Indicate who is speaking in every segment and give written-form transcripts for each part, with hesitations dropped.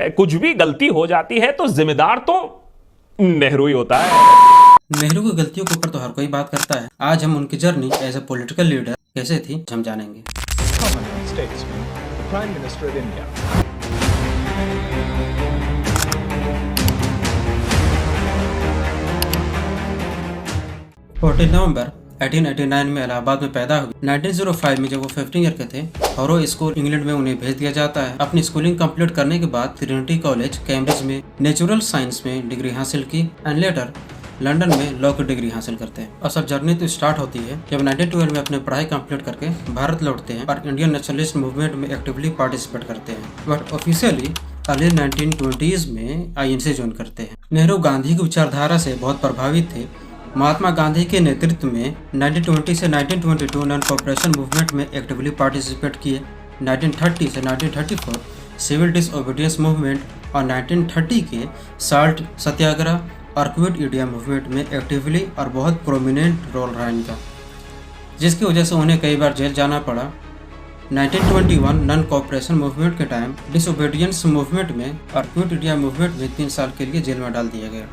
Speaker 1: है, कुछ भी गलती हो जाती है तो जिम्मेदार तो नेहरू ही होता है।
Speaker 2: नेहरू की गलतियों के ऊपर तो हर कोई बात करता है। आज हम उनकी journey as a political leader कैसे थी हम जानेंगे।
Speaker 3: Commonwealth statesman, the Prime Minister of India.
Speaker 2: 14 नवंबर 1889 में इलाहाबाद में पैदा हुए। 1905 में जब वो 15 ईयर के थे, हॉरो स्कूल इंग्लैंड में उन्हें भेज दिया जाता है। अपनी स्कूलिंग कंप्लीट करने के बाद ट्रिनिटी कॉलेज कैम्ब्रिज में नेचुरल साइंस में डिग्री हासिल की एंड लेटर लंदन में लॉ की डिग्री हासिल करते हैं। असल जर्नी तो स्टार्ट होती है जब 1912 में अपनी पढ़ाई कंप्लीट करके भारत लौटते हैं और इंडियन नेशनलिस्ट मूवमेंट में एक्टिवली पार्टिसिपेट करते हैं, बट ऑफिशियली अर्ली 1920s में आईएनसी ज्वाइन करते हैं। नेहरू गांधी की विचारधारा से बहुत प्रभावित थे। महात्मा गांधी के नेतृत्व में 1920 से 1922 नॉन कॉपरेशन मूवमेंट में एक्टिवली पार्टिसिपेट किए। 1930 से 1934 सिविल डिसओबीडियंस मूवमेंट और 1930 के साल्ट सत्याग्रह और क्विट इंडिया मूवमेंट में एक्टिवली और बहुत प्रोमिनेंट रोल रहा इनका, जिसकी वजह से उन्हें कई बार जेल जाना पड़ा। 1921 नॉन कॉपरेशन मूवमेंट के टाइम डिसओबीडियंस मूवमेंट में और क्विट इंडिया मूवमेंट में 3 साल के लिए जेल में डाल दिया गया।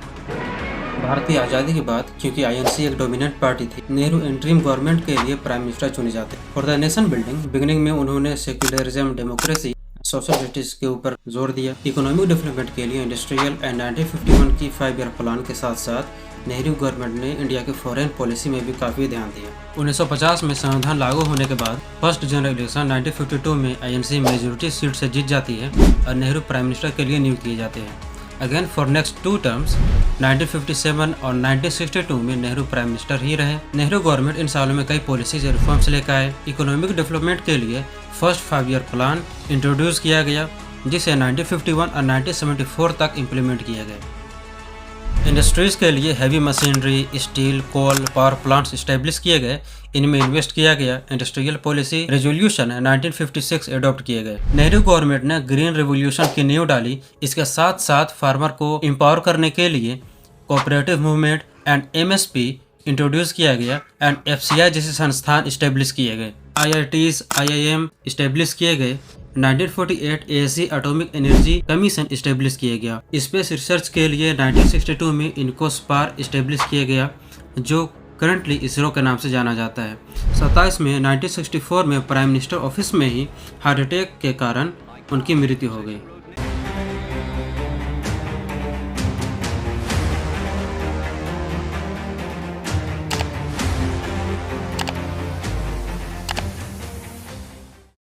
Speaker 2: भारतीय आज़ादी के बाद क्योंकि आईएनसी एक डोमिनेंट पार्टी थी, नेहरू इंटरिम गवर्नमेंट के लिए प्राइम मिनिस्टर चुने जाते। For the nation building beginning में उन्होंने सेक्युलरिज्म, डेमोक्रेसी, सोशल जस्टिस के ऊपर जोर दिया। इकोनॉमिक डेवलपमेंट के लिए इंडस्ट्रियल एंड 1951 की 5 ईयर प्लान के साथ साथ नेहरू गवर्नमेंट ने इंडिया के फॉरेन पॉलिसी में भी काफ़ी ध्यान दिया। 1950 में संविधान लागू होने के बाद फर्स्ट जनरल इलेक्शन 1952 में आईएनसी मेजोरिटी सीट से जीत जाती है और नेहरू प्राइम मिनिस्टर के लिए नियुक्त किए जाते हैं। अगेन फॉर नेक्स्ट 2 टर्म्स 1957 और 1962 में नेहरू प्राइम मिनिस्टर ही रहे। नेहरू गवर्नमेंट इन सालों में कई पॉलिसीज रिफॉर्म्स लेकर आए। इकोनॉमिक डेवलपमेंट के लिए फर्स्ट 5 ईयर प्लान इंट्रोड्यूस किया गया, जिसे 1951 और 1974 तक इम्प्लीमेंट किया गया। इंडस्ट्रीज के लिए heavy machinery, steel, coal power plants establish किए गए, इनमें इन्वेस्ट किया गया। इंडस्ट्रियल पॉलिसी रेजोल्यूशन 1956 अडॉप्ट किए गए। नेहरू गवर्नमेंट ने ग्रीन रेवोल्यूशन की नींव डाली। इसके साथ साथ फार्मर को एम्पावर करने के लिए cooperative movement and MSP introduce किया गया एंड एफसीआई जैसे संस्थान इस्टेब्लिश किए गए। आईआईटीज, आईआईएम इस्टेब्लिश किए गए। 1948 ASG atomic energy commission establish किया गया। स्पेस रिसर्च के लिए 1962 में इनकोस्पार इस्टेब्लिश किया गया, जो करंटली इसरो के नाम से जाना जाता है। 27 में 1964 में प्राइम मिनिस्टर ऑफिस में ही हार्ट अटैक के कारण उनकी मृत्यु हो गई।